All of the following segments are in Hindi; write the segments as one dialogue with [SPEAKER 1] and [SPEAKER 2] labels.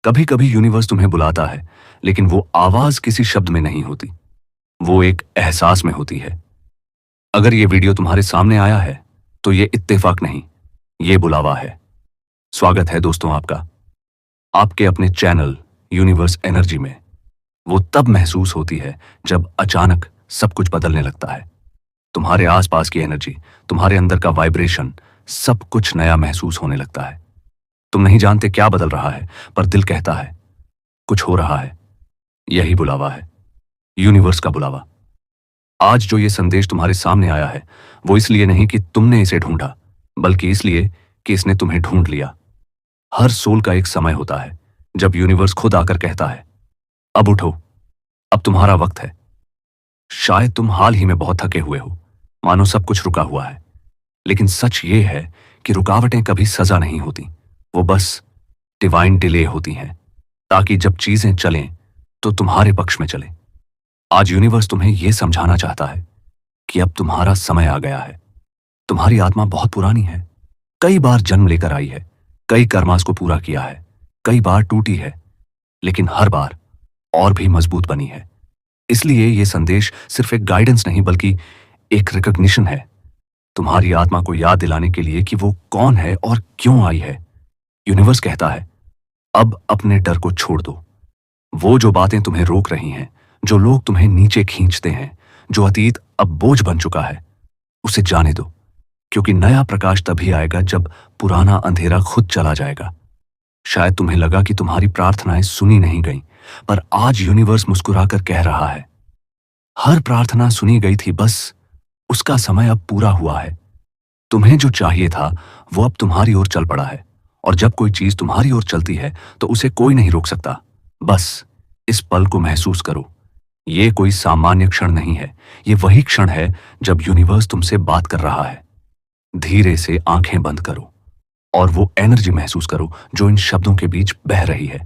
[SPEAKER 1] कभी कभी यूनिवर्स तुम्हें बुलाता है, लेकिन वो आवाज किसी शब्द में नहीं होती, वो एक एहसास में होती है। अगर ये वीडियो तुम्हारे सामने आया है तो ये इत्तेफाक नहीं, ये बुलावा है। स्वागत है दोस्तों आपका, आपके अपने चैनल यूनिवर्स एनर्जी में। वो तब महसूस होती है जब अचानक सब कुछ बदलने लगता है। तुम्हारे आसपास की एनर्जी, तुम्हारे अंदर का वाइब्रेशन, सब कुछ नया महसूस होने लगता है। तुम नहीं जानते क्या बदल रहा है, पर दिल कहता है कुछ हो रहा है। यही बुलावा है, यूनिवर्स का बुलावा। आज जो ये संदेश तुम्हारे सामने आया है, वो इसलिए नहीं कि तुमने इसे ढूंढा, बल्कि इसलिए कि इसने तुम्हें ढूंढ लिया। हर सोल का एक समय होता है जब यूनिवर्स खुद आकर कहता है, अब उठो, अब तुम्हारा वक्त है। शायद तुम हाल ही में बहुत थके हुए हो, मानो सब कुछ रुका हुआ है। लेकिन सच ये है कि रुकावटें कभी सजा नहीं होती, वो बस डिवाइन डिले होती हैं, ताकि जब चीजें चलें तो तुम्हारे पक्ष में चलें। आज यूनिवर्स तुम्हें यह समझाना चाहता है कि अब तुम्हारा समय आ गया है। तुम्हारी आत्मा बहुत पुरानी है, कई बार जन्म लेकर आई है, कई कर्मास को पूरा किया है, कई बार टूटी है, लेकिन हर बार और भी मजबूत बनी है। इसलिए यह संदेश सिर्फ एक गाइडेंस नहीं, बल्कि एक रिकॉग्निशन है, तुम्हारी आत्मा को याद दिलाने के लिए कि वो कौन है और क्यों आई है। यूनिवर्स कहता है, अब अपने डर को छोड़ दो। वो जो बातें तुम्हें रोक रही हैं, जो लोग तुम्हें नीचे खींचते हैं, जो अतीत अब बोझ बन चुका है, उसे जाने दो। क्योंकि नया प्रकाश तभी आएगा जब पुराना अंधेरा खुद चला जाएगा। शायद तुम्हें लगा कि तुम्हारी प्रार्थनाएं सुनी नहीं गईं, पर आज यूनिवर्स मुस्कुराकर कह रहा है, हर प्रार्थना सुनी गई थी, बस उसका समय अब पूरा हुआ है। तुम्हें जो चाहिए था वो अब तुम्हारी ओर चल पड़ा है, और जब कोई चीज तुम्हारी ओर चलती है तो उसे कोई नहीं रोक सकता। बस इस पल को महसूस करो, ये कोई सामान्य क्षण नहीं है, ये वही क्षण है जब यूनिवर्स तुमसे बात कर रहा है। धीरे से आंखें बंद करो और वो एनर्जी महसूस करो जो इन शब्दों के बीच बह रही है।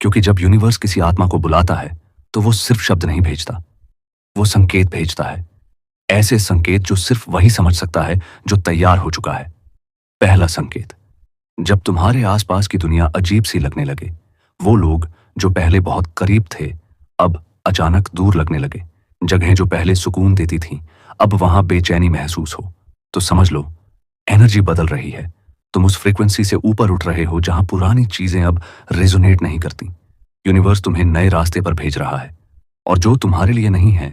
[SPEAKER 1] क्योंकि जब यूनिवर्स किसी आत्मा को बुलाता है तो वो सिर्फ शब्द नहीं भेजता, वो संकेत भेजता है। ऐसे संकेत जो सिर्फ वही समझ सकता है जो तैयार हो चुका है। पहला संकेत, जब तुम्हारे आसपास की दुनिया अजीब सी लगने लगे, वो लोग जो पहले बहुत करीब थे अब अचानक दूर लगने लगे, जगहें जो पहले सुकून देती थीं अब वहां बेचैनी महसूस हो, तो समझ लो एनर्जी बदल रही है। तुम उस फ्रीक्वेंसी से ऊपर उठ रहे हो जहां पुरानी चीजें अब रेजोनेट नहीं करती। यूनिवर्स तुम्हें नए रास्ते पर भेज रहा है, और जो तुम्हारे लिए नहीं है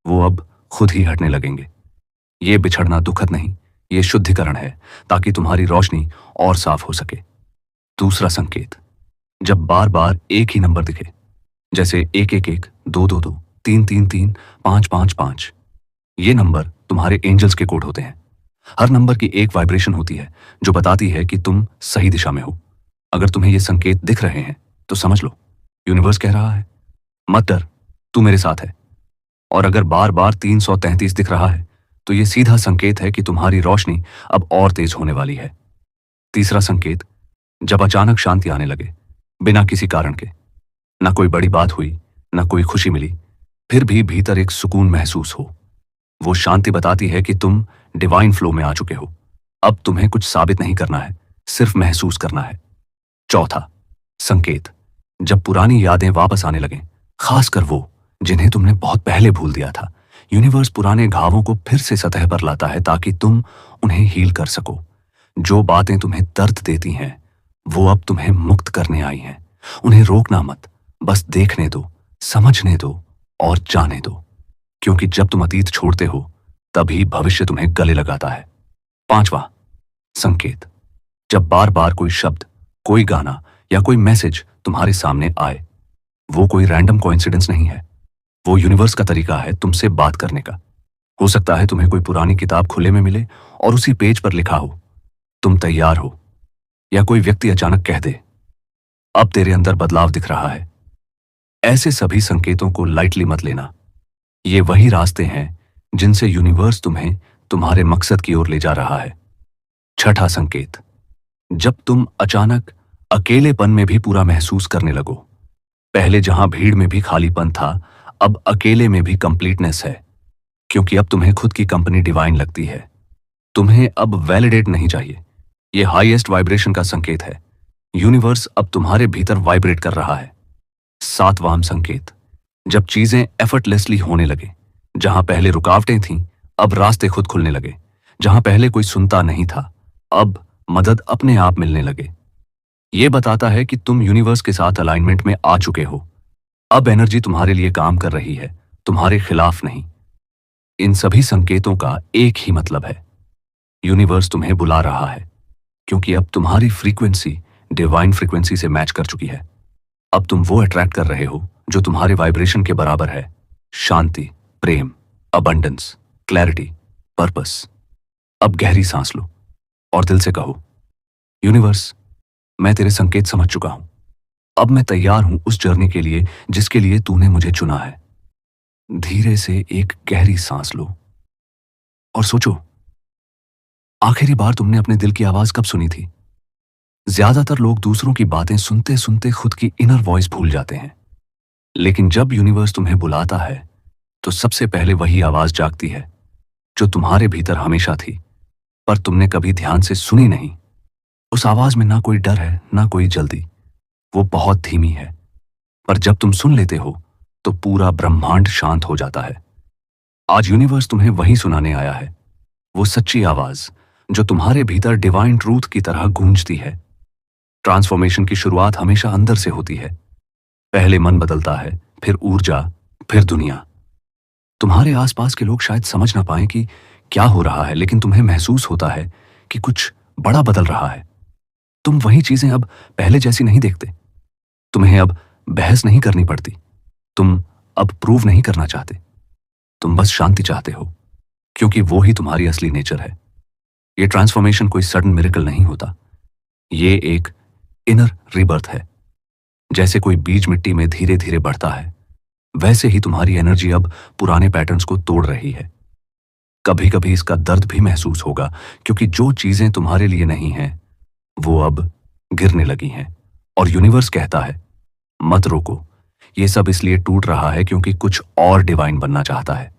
[SPEAKER 1] वो अब खुद ही हटने लगेंगे। ये बिछड़ना दुखद नहीं, ये शुद्धिकरण है, ताकि तुम्हारी रोशनी और साफ हो सके। दूसरा संकेत, जब बार बार एक ही नंबर दिखे, जैसे 111, 222, 333, 555, ये नंबर तुम्हारे एंजल्स के कोड होते हैं। हर नंबर की एक वाइब्रेशन होती है जो बताती है कि तुम सही दिशा में हो। अगर तुम्हें ये संकेत दिख रहे हैं तो समझ लो यूनिवर्स कह रहा है, मत डर, तू मेरे साथ है। और अगर बार बार 333 दिख रहा है तो ये सीधा संकेत है कि तुम्हारी रोशनी अब और तेज होने वाली है। तीसरा संकेत, जब अचानक शांति आने लगे, बिना किसी कारण के, ना कोई बड़ी बात हुई, ना कोई खुशी मिली, फिर भी भीतर एक सुकून महसूस हो। वो शांति बताती है कि तुम डिवाइन फ्लो में आ चुके हो। अब तुम्हें कुछ साबित नहीं करना है, सिर्फ महसूस करना है। चौथा संकेत, जब पुरानी यादें वापस आने लगें, खासकर वो जिन्हें तुमने बहुत पहले भूल दिया था। यूनिवर्स पुराने घावों को फिर से सतह पर लाता है ताकि तुम उन्हें हील कर सको। जो बातें तुम्हें दर्द देती हैं वो अब तुम्हें मुक्त करने आई हैं। उन्हें रोकना मत, बस देखने दो, समझने दो और जाने दो। क्योंकि जब तुम अतीत छोड़ते हो तभी भविष्य तुम्हें गले लगाता है। पांचवा संकेत, जब बार बार कोई शब्द, कोई गाना या कोई मैसेज तुम्हारे सामने आए, वो कोई रैंडम कोइंसिडेंस नहीं है, वो यूनिवर्स का तरीका है तुमसे बात करने का। हो सकता है तुम्हें कोई पुरानी किताब खुले में मिले और उसी पेज पर लिखा हो, तुम तैयार हो, या कोई व्यक्ति अचानक कह दे, अब तेरे अंदर बदलाव दिख रहा है। ऐसे सभी संकेतों को लाइटली मत लेना, ये वही रास्ते हैं जिनसे यूनिवर्स तुम्हें तुम्हारे मकसद की ओर ले जा रहा है। छठा संकेत, जब तुम अचानक अकेलेपन में भी पूरा महसूस करने लगो। पहले जहां भीड़ में भी खालीपन था, अब अकेले में भी कंप्लीटनेस है। क्योंकि अब तुम्हें खुद की कंपनी डिवाइन लगती है। तुम्हें अब वैलिडेट नहीं चाहिए, ये हाईएस्ट वाइब्रेशन का संकेत है। यूनिवर्स अब तुम्हारे भीतर वाइब्रेट कर रहा है। सातवां संकेत, जब चीजें एफर्टलेसली होने लगे, जहां पहले रुकावटें थीं, अब रास्ते खुद खुलने लगे। जहां पहले कोई सुनता नहीं था, अब मदद अपने आप मिलने लगे। यह बताता है कि तुम यूनिवर्स के साथ अलाइनमेंट में आ चुके हो। अब एनर्जी तुम्हारे लिए काम कर रही है, तुम्हारे खिलाफ नहीं। इन सभी संकेतों का एक ही मतलब है, यूनिवर्स तुम्हें बुला रहा है, क्योंकि अब तुम्हारी फ्रीक्वेंसी डिवाइन फ्रीक्वेंसी से मैच कर चुकी है। अब तुम वो अट्रैक्ट कर रहे हो जो तुम्हारे वाइब्रेशन के बराबर है। शांति, प्रेम, अबंडेंस, क्लैरिटी, पर्पस। अब गहरी सांस लो और दिल से कहो, यूनिवर्स, मैं तेरे संकेत समझ चुका हूं। अब मैं तैयार हूं उस जर्नी के लिए जिसके लिए तूने मुझे चुना है। धीरे से एक गहरी सांस लो और सोचो, आखिरी बार तुमने अपने दिल की आवाज कब सुनी थी? ज्यादातर लोग दूसरों की बातें सुनते सुनते खुद की इनर वॉइस भूल जाते हैं, लेकिन जब यूनिवर्स तुम्हें बुलाता है तो सबसे पहले वही आवाज जागती है जो तुम्हारे भीतर हमेशा थी, पर तुमने कभी ध्यान से सुनी नहीं। उस आवाज में ना कोई डर है, ना कोई जल्दी। वो बहुत धीमी है, पर जब तुम सुन लेते हो तो पूरा ब्रह्मांड शांत हो जाता है। आज यूनिवर्स तुम्हें वही सुनाने आया है, वो सच्ची आवाज जो तुम्हारे भीतर डिवाइन ट्रूथ की तरह गूंजती है। ट्रांसफॉर्मेशन की शुरुआत हमेशा अंदर से होती है। पहले मन बदलता है, फिर ऊर्जा, फिर दुनिया। तुम्हारे आसपास के लोग शायद समझ ना पाएं कि क्या हो रहा है, लेकिन तुम्हें महसूस होता है कि कुछ बड़ा बदल रहा है। तुम वही चीजें अब पहले जैसी नहीं देखते। तुम्हें अब बहस नहीं करनी पड़ती। तुम अब प्रूव नहीं करना चाहते। तुम बस शांति चाहते हो, क्योंकि वो ही तुम्हारी असली नेचर है। ये ट्रांसफॉर्मेशन कोई सडन मिरेकल नहीं होता। ये एक इनर रीबर्थ है। जैसे कोई बीज मिट्टी में धीरे धीरे बढ़ता है, वैसे ही तुम्हारी एनर्जी अब पुराने पैटर्न्स को तोड़ रही है। कभी कभी इसका दर्द भी महसूस होगा, क्योंकि जो चीजें तुम्हारे लिए नहीं हैं वो अब गिरने लगी हैं। और यूनिवर्स कहता है, मत रोको, ये सब इसलिए टूट रहा है क्योंकि कुछ और डिवाइन बनना चाहता है।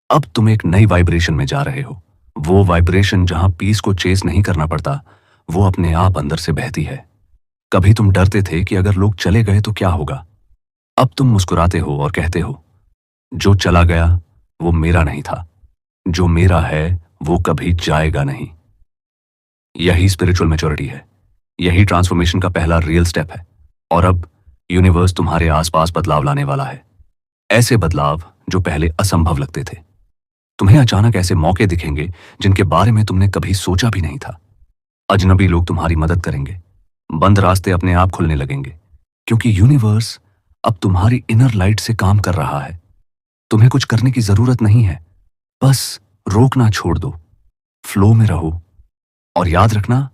[SPEAKER 1] अब तुम एक नई वाइब्रेशन में जा रहे हो। वो वाइब्रेशन जहां पीस को चेस नहीं करना पड़ता, वो अपने आप अंदर से बहती है। कभी तुम डरते थे कि अगर लोग चले गए तो क्या होगा। अब तुम मुस्कुराते हो और कहते हो, जो चला गया वो मेरा नहीं था, जो मेरा है वो कभी जाएगा नहीं। यही स्पिरिचुअल मैच्योरिटी है। यही ट्रांसफॉर्मेशन का पहला रियल स्टेप है। और अब यूनिवर्स तुम्हारे आसपास बदलाव लाने वाला है। ऐसे बदलाव जो पहले असंभव लगते थे। तुम्हें अचानक ऐसे मौके दिखेंगे जिनके बारे में तुमने कभी सोचा भी नहीं था। अजनबी लोग तुम्हारी मदद करेंगे। बंद रास्ते अपने आप खुलने लगेंगे, क्योंकि यूनिवर्स अब तुम्हारी इनर लाइट से काम कर रहा है। तुम्हें कुछ करने की जरूरत नहीं है, बस रोकना छोड़ दो, फ्लो में रहो। और याद रखना,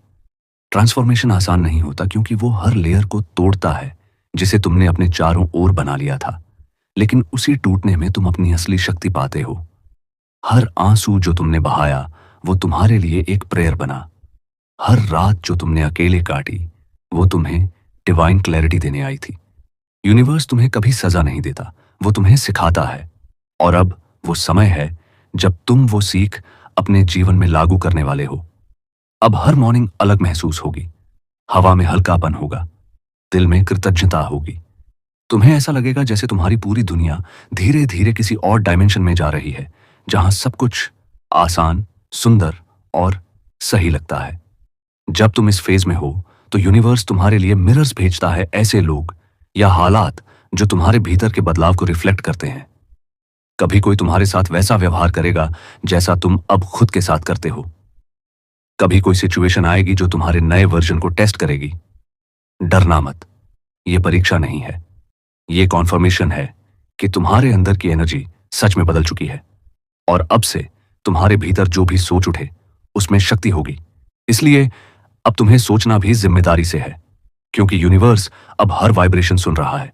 [SPEAKER 1] ट्रांसफॉर्मेशन आसान नहीं होता, क्योंकि वो हर लेयर को तोड़ता है जिसे तुमने अपने चारों ओर बना लिया था। लेकिन उसी टूटने में तुम अपनी असली शक्ति पाते हो। हर आंसू जो तुमने बहाया वो तुम्हारे लिए एक प्रेयर बना। हर रात जो तुमने अकेले काटी वो तुम्हें डिवाइन क्लैरिटी देने आई थी। यूनिवर्स तुम्हें कभी सजा नहीं देता, वो तुम्हें सिखाता है। और अब वो समय है जब तुम वो सीख अपने जीवन में लागू करने वाले हो। अब हर मॉर्निंग अलग महसूस होगी। हवा में हल्कापन होगा, दिल में कृतज्ञता होगी। तुम्हें ऐसा लगेगा जैसे तुम्हारी पूरी दुनिया धीरे धीरे किसी और डायमेंशन में जा रही है, जहां सब कुछ आसान, सुंदर और सही लगता है। जब तुम इस फेज में हो तो यूनिवर्स तुम्हारे लिए मिरर्स भेजता है, ऐसे लोग या हालात जो तुम्हारे भीतर के बदलाव को रिफ्लेक्ट करते हैं। कभी कोई तुम्हारे साथ वैसा व्यवहार करेगा जैसा तुम अब खुद के साथ करते हो। कभी कोई सिचुएशन आएगी जो तुम्हारे नए वर्जन को टेस्ट करेगी। डरना मत, ये परीक्षा नहीं है, ये कॉन्फर्मेशन है कि तुम्हारे अंदर की एनर्जी सच में बदल चुकी है। और अब से तुम्हारे भीतर जो भी सोच उठे उसमें शक्ति होगी। इसलिए अब तुम्हें सोचना भी जिम्मेदारी से है, क्योंकि यूनिवर्स अब हर वाइब्रेशन सुन रहा है।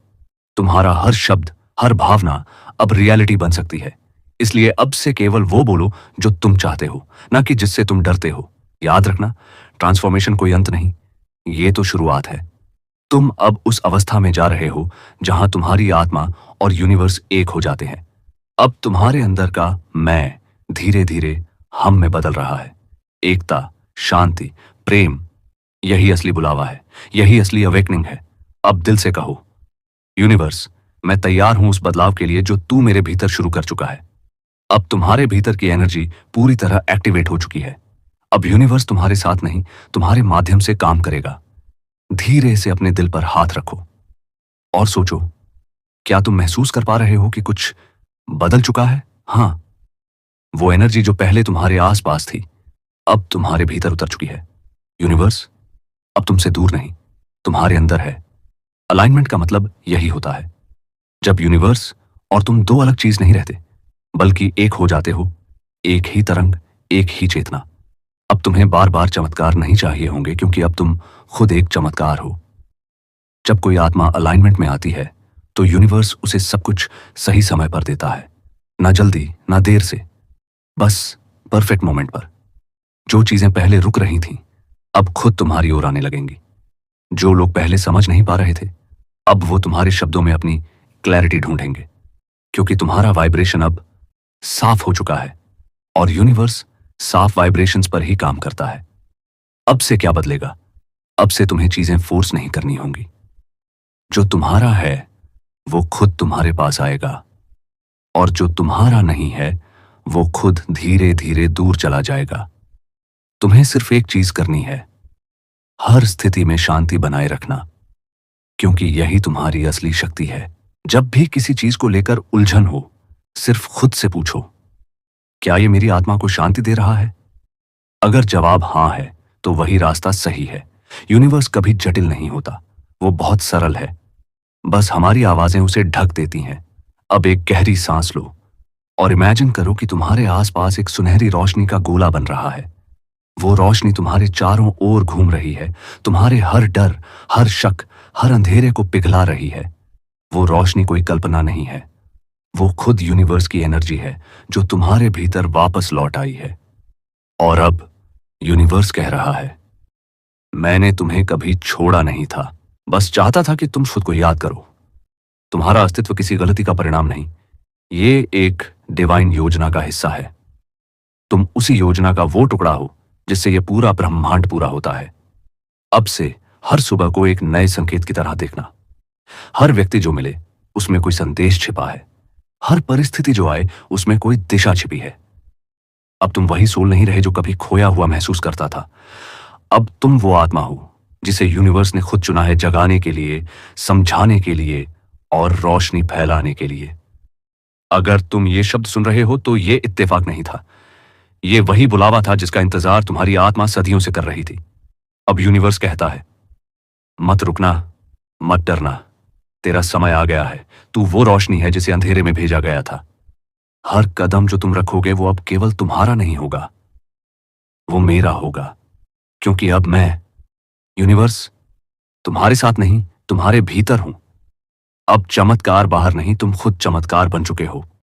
[SPEAKER 1] तुम्हारा हर शब्द, हर भावना अब रियलिटी बन सकती है। इसलिए अब से केवल वो बोलो जो तुम चाहते हो, ना कि जिससे तुम डरते हो। याद रखना, ट्रांसफॉर्मेशन कोई अंत नहीं, ये तो शुरुआत है। तुम अब उस अवस्था में जा रहे हो जहां तुम्हारी आत्मा और यूनिवर्स एक हो जाते हैं। अब तुम्हारे अंदर का मैं धीरे धीरे हम में बदल रहा है। एकता, शांति, प्रेम यही असली बुलावा है, यही असली अवेकनिंग है। अब दिल से कहो, यूनिवर्स, मैं तैयार हूं उस बदलाव के लिए जो तू मेरे भीतर शुरू कर चुका है। अब तुम्हारे भीतर की एनर्जी पूरी तरह एक्टिवेट हो चुकी है। अब यूनिवर्स तुम्हारे साथ नहीं, तुम्हारे माध्यम से काम करेगा। धीरे से अपने दिल पर हाथ रखो और सोचो, क्या तुम महसूस कर पा रहे हो कि कुछ बदल चुका है? हाँ, वो एनर्जी जो पहले तुम्हारे आसपास थी, अब तुम्हारे भीतर उतर चुकी है। यूनिवर्स अब तुमसे दूर नहीं, तुम्हारे अंदर है। अलाइनमेंट का मतलब यही होता है, जब यूनिवर्स और तुम दो अलग चीज नहीं रहते, बल्कि एक हो जाते हो। एक ही तरंग, एक ही चेतना। अब तुम्हें बार बार चमत्कार नहीं चाहिए होंगे, क्योंकि अब तुम खुद एक चमत्कार हो। जब कोई आत्मा अलाइनमेंट में आती है तो यूनिवर्स उसे सब कुछ सही समय पर देता है, ना जल्दी ना देर से, बस परफेक्ट मोमेंट पर। जो चीजें पहले रुक रही थीं, अब खुद तुम्हारी ओर आने लगेंगी। जो लोग पहले समझ नहीं पा रहे थे, अब वो तुम्हारे शब्दों में अपनी क्लैरिटी ढूंढेंगे, क्योंकि तुम्हारा वाइब्रेशन अब साफ हो चुका है और यूनिवर्स साफ वाइब्रेशंस पर ही काम करता है। अब से क्या बदलेगा? अब से तुम्हें चीजें फोर्स नहीं करनी होंगी। जो तुम्हारा है वो खुद तुम्हारे पास आएगा, और जो तुम्हारा नहीं है वो खुद धीरे धीरे दूर चला जाएगा। तुम्हें सिर्फ एक चीज करनी है, हर स्थिति में शांति बनाए रखना, क्योंकि यही तुम्हारी असली शक्ति है। जब भी किसी चीज को लेकर उलझन हो, सिर्फ खुद से पूछो, क्या ये मेरी आत्मा को शांति दे रहा है? अगर जवाब हां है तो वही रास्ता सही है। यूनिवर्स कभी जटिल नहीं होता, वो बहुत सरल है। बस हमारी आवाजें उसे ढक देती हैं। अब एक गहरी सांस लो और इमेजिन करो कि तुम्हारे आसपास एक सुनहरी रोशनी का गोला बन रहा है। वो रोशनी तुम्हारे चारों ओर घूम रही है, तुम्हारे हर डर, हर शक, हर अंधेरे को पिघला रही है। वो रोशनी कोई कल्पना नहीं है, वो खुद यूनिवर्स की एनर्जी है जो तुम्हारे भीतर वापस लौट आई है। और अब यूनिवर्स कह रहा है, मैंने तुम्हें कभी छोड़ा नहीं था, बस चाहता था कि तुम खुद को याद करो। तुम्हारा अस्तित्व किसी गलती का परिणाम नहीं, ये एक डिवाइन योजना का हिस्सा है। तुम उसी योजना का वो टुकड़ा हो जिससे ये पूरा ब्रह्मांड पूरा होता है। अब से हर सुबह को एक नए संकेत की तरह देखना। हर व्यक्ति जो मिले उसमें कोई संदेश छिपा है, हर परिस्थिति जो आए उसमें कोई दिशा छिपी है। अब तुम वही सोल नहीं रहे जो कभी खोया हुआ महसूस करता था। अब तुम वो आत्मा हो जिसे यूनिवर्स ने खुद चुना है, जगाने के लिए, समझाने के लिए और रोशनी फैलाने के लिए। अगर तुम ये शब्द सुन रहे हो तो ये इत्तेफाक नहीं था, ये वही बुलावा था जिसका इंतजार तुम्हारी आत्मा सदियों से कर रही थी। अब यूनिवर्स कहता है, मत रुकना, मत डरना, तेरा समय आ गया है। तू वो रोशनी है जिसे अंधेरे में भेजा गया था। हर कदम जो तुम रखोगे वो अब केवल तुम्हारा नहीं होगा, वो मेरा होगा, क्योंकि अब मैं, यूनिवर्स, तुम्हारे साथ नहीं, तुम्हारे भीतर हूं। अब चमत्कार बाहर नहीं, तुम खुद चमत्कार बन चुके हो।